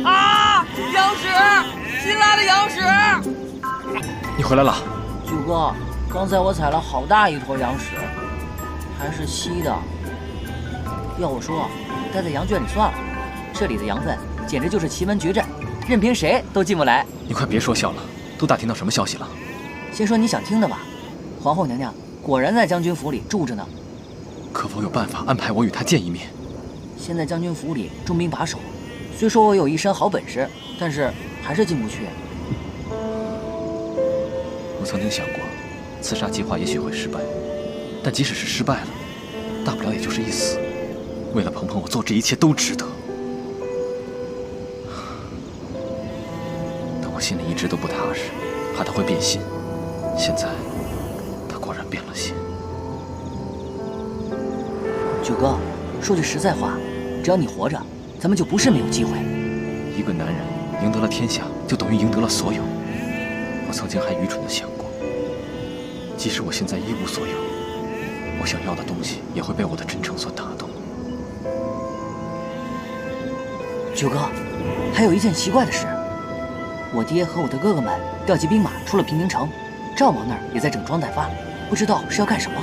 啊！羊屎，新来的羊屎！你回来了，九哥，刚才我踩了好大一坨羊屎，还是稀的。要我说，待在羊圈里算了，这里的羊粪简直就是奇门绝阵，任凭谁都进不来。你快别说笑了，都打听到什么消息了？先说你想听的吧，皇后娘娘果然在将军府里住着呢。可否有办法安排我与她见一面？现在将军府里重兵把守，虽说我有一身好本事，但是还是进不去。我曾经想过，刺杀计划也许会失败，但即使是失败了，大不了也就是一死。为了鹏鹏，我做这一切都值得。但我心里一直都不踏实，怕他会变心。现在，他果然变了心。九哥，说句实在话，只要你活着，咱们就不是没有机会。一个男人赢得了天下，就等于赢得了所有。我曾经还愚蠢地想过，即使我现在一无所有，我想要的东西也会被我的真诚所打动。九哥，还有一件奇怪的事，我爹和我的哥哥们调集兵马出了平宁城，赵王那儿也在整装待发，不知道是要干什么。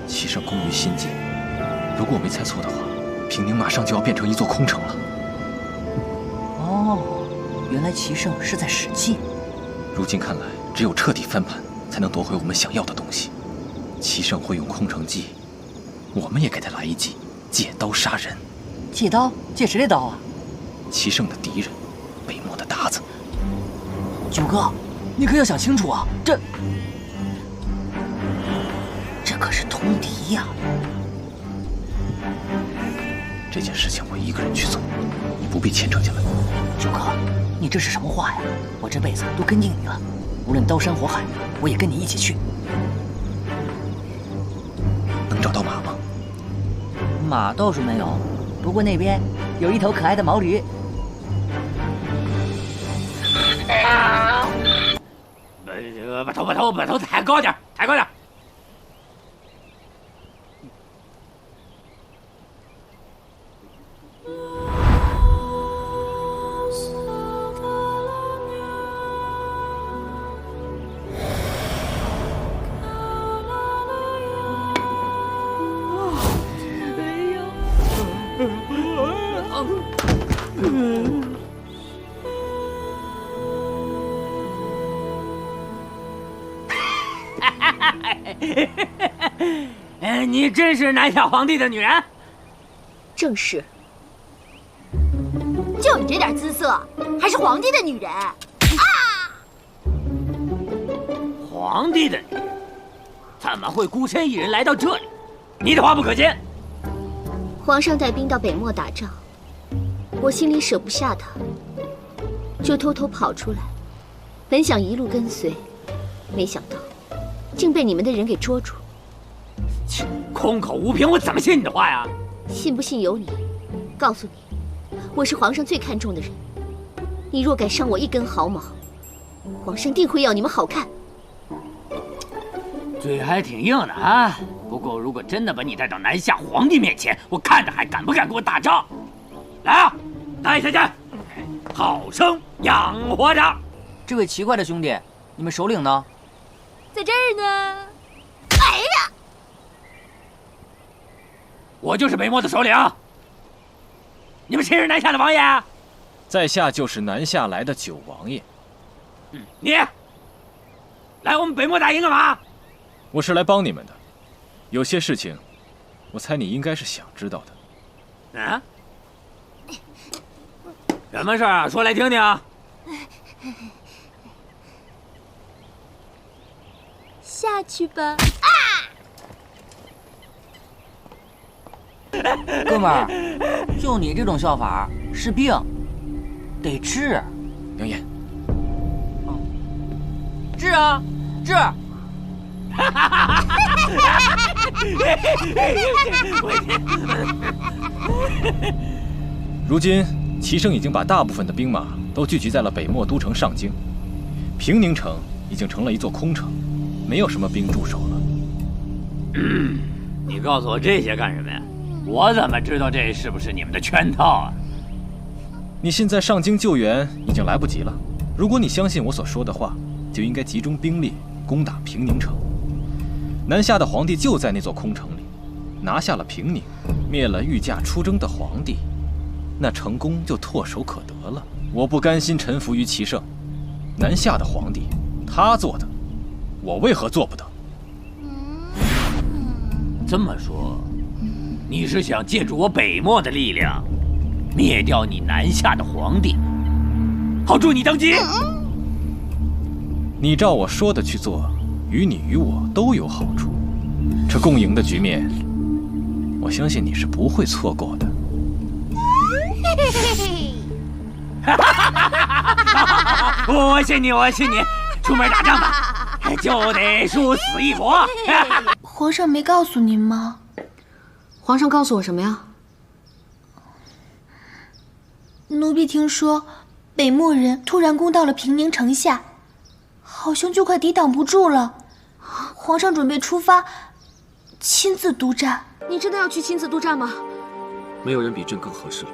齐胜攻于心计，如果我没猜错的话，平宁马上就要变成一座空城了。哦，原来齐胜是在使计。如今看来，只有彻底翻盘，才能夺回我们想要的东西。齐胜会用空城计，我们也给他来一计，借刀杀人。借刀？借谁的刀啊？齐胜的敌人，北漠的鞑子。九哥，你可要想清楚啊！这可是通敌呀！这件事情我一个人去做，你不必牵扯进来。九哥，你这是什么话呀？我这辈子都跟应你了，无论刀山火海，我也跟你一起去。能找到马吗？马倒是没有，不过那边有一头可爱的毛驴。把头抬高点，抬高点。你真是南下皇帝的女人？正是。就你这点姿色，还是皇帝的女人？啊！皇帝的女人怎么会孤身一人来到这里？你的话不可信。皇上带兵到北漠打仗，我心里舍不下他，就偷偷跑出来，本想一路跟随，没想到竟被你们的人给捉住。空口无凭，我怎么信你的话呀？信不信由你。告诉你，我是皇上最看重的人，你若敢伤我一根毫毛，皇上定会要你们好看。嘴还挺硬的啊！不过如果真的把你带到南下皇帝面前，我看他还敢不敢跟我打仗？来啊，带下去，好生养活着。这位奇怪的兄弟，你们首领呢？在这儿呢。哎呀！我就是北漠的首领。你们谁是南下的王爷？在下就是南下来的九王爷。你来我们北漠大营干嘛？我是来帮你们的，有些事情，我猜你应该是想知道的。啊？什么事啊？说来听听。下去吧。哥们儿，就你这种笑法是病，得治。杨言，治啊，治！如今齐胜已经把大部分的兵马都聚集在了北漠都城上京，平宁城已经成了一座空城，没有什么兵驻守了。你告诉我这些干什么呀？我怎么知道这是不是你们的圈套啊？你现在上京救援已经来不及了。如果你相信我所说的话，就应该集中兵力攻打平宁城。南下的皇帝就在那座空城里，拿下了平宁，灭了御驾出征的皇帝，那成功就唾手可得了。我不甘心臣服于其盛，南下的皇帝他做的，我为何做不得？这么说，你是想借助我北漠的力量，灭掉你南下的皇帝，好助你登基？你照我说的去做，于你于我都有好处。这共赢的局面，我相信你是不会错过的。我信你，我信你，出门打仗吧，就得殊死一搏。皇上没告诉您吗？皇上告诉我什么呀？奴婢听说，北漠人突然攻到了平宁城下，好像就快抵挡不住了。皇上准备出发，亲自督战。你真的要去亲自督战吗？没有人比朕更合适了。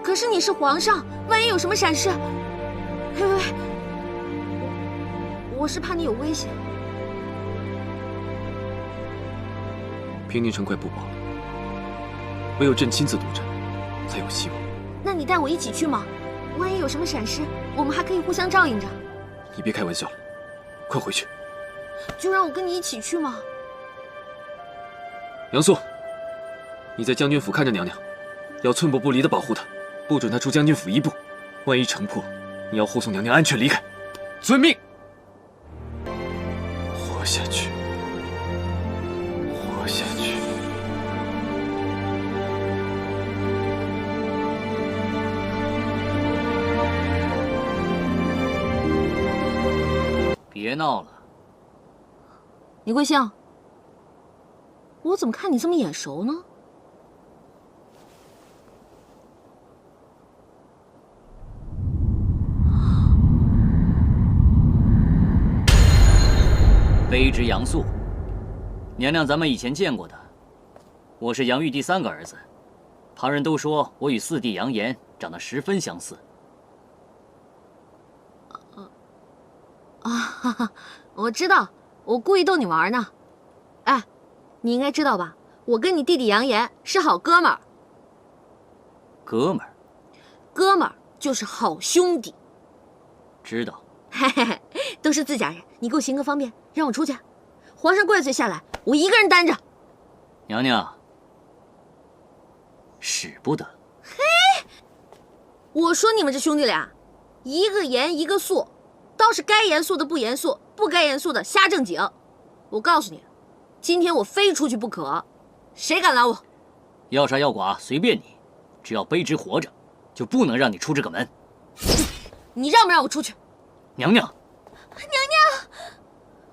可是你是皇上，万一有什么闪失……喂，我是怕你有危险。平宁城快不保了，唯有朕亲自督战，才有希望。那你带我一起去吗？万一有什么闪失，我们还可以互相照应着。你别开玩笑了，快回去。就让我跟你一起去吗？杨素，你在将军府看着娘娘，要寸步不离地保护她，不准她出将军府一步。万一城破，你要护送娘娘安全离开。遵命。活下去，活下去。别闹了，李贵相，我怎么看你这么眼熟呢？卑职杨素，娘娘咱们以前见过的。我是杨玉第3个儿子，旁人都说我与4弟杨炎长得十分相似。哈哈，我知道，我故意逗你玩呢。哎，你应该知道吧？我跟你弟弟杨炎是好哥们儿。哥们儿？哥们儿就是好兄弟。知道。嘿嘿嘿，都是自家人，你给我行个方便，让我出去。皇上怪罪下来，我一个人担着。娘娘，使不得。嘿，我说你们这兄弟俩，一个严一个肃。倒是该严肃的不严肃，不该严肃的瞎正经。我告诉你，今天我非出去不可，谁敢拦我？要杀要剐随便你，只要卑职活着，就不能让你出这个门。你让不让我出去？娘娘，娘娘，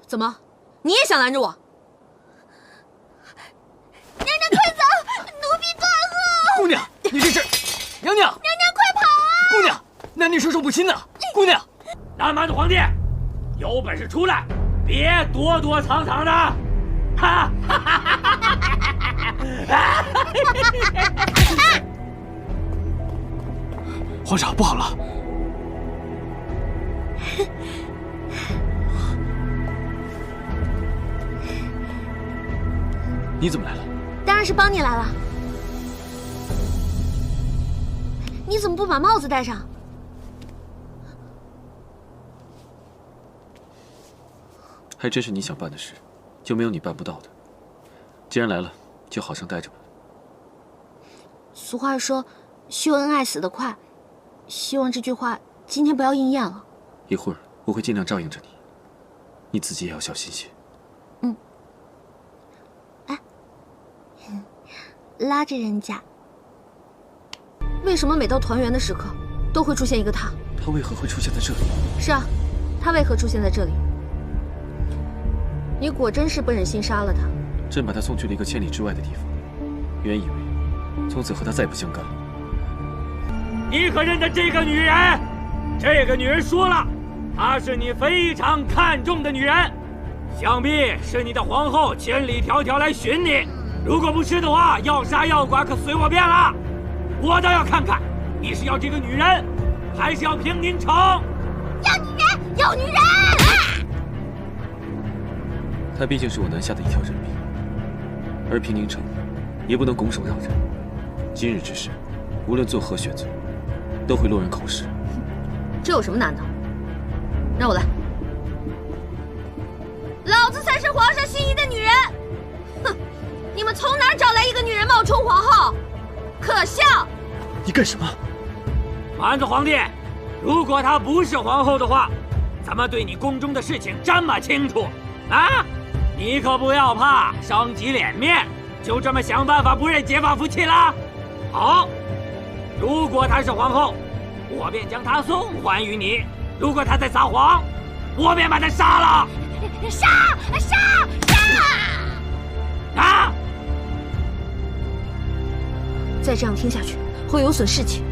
怎么，你也想拦着我？娘娘快走，奴婢断后！姑娘，你这是……娘娘，娘娘快跑啊！姑娘，男女授受不亲呐！姑娘。南蛮的皇帝，有本事出来，别躲躲藏藏的！哈！皇上，不好了！你怎么来了？当然是帮你来了。你怎么不把帽子戴上？还真是你想办的事，就没有你办不到的。既然来了，就好生待着吧。俗话说，秀恩爱死得快，希望这句话今天不要应验了。一会儿我会尽量照应着你，你自己也要小心些。嗯。哎，拉着人家。为什么每到团圆的时刻，都会出现一个他？他为何会出现在这里？是啊，他为何出现在这里？你果真是不忍心杀了他。朕把他送去了一个千里之外的地方，原以为从此和他再不相干了。你可认得这个女人？这个女人说了，她是你非常看重的女人，想必是你的皇后千里迢迢来寻你。如果不是的话，要杀要剐可随我便了。我倒要看看，你是要这个女人，还是要平宁城？要女人，要女人！他毕竟是我南下的一条人命，而平宁城也不能拱手让人。今日之事，无论做何选择，都会落人口实。这有什么难的？让我来。老子才是皇上心仪的女人。哼，你们从哪儿找来一个女人冒充皇后？可笑！你干什么？丸子皇帝，如果她不是皇后的话，怎么对你宫中的事情这么清楚啊？你可不要怕伤及脸面，就这么想办法不认结发夫妻了？好，如果她是皇后，我便将她送还于你；如果她在撒谎，我便把她杀了。杀！啊！再这样听下去，会有损士气。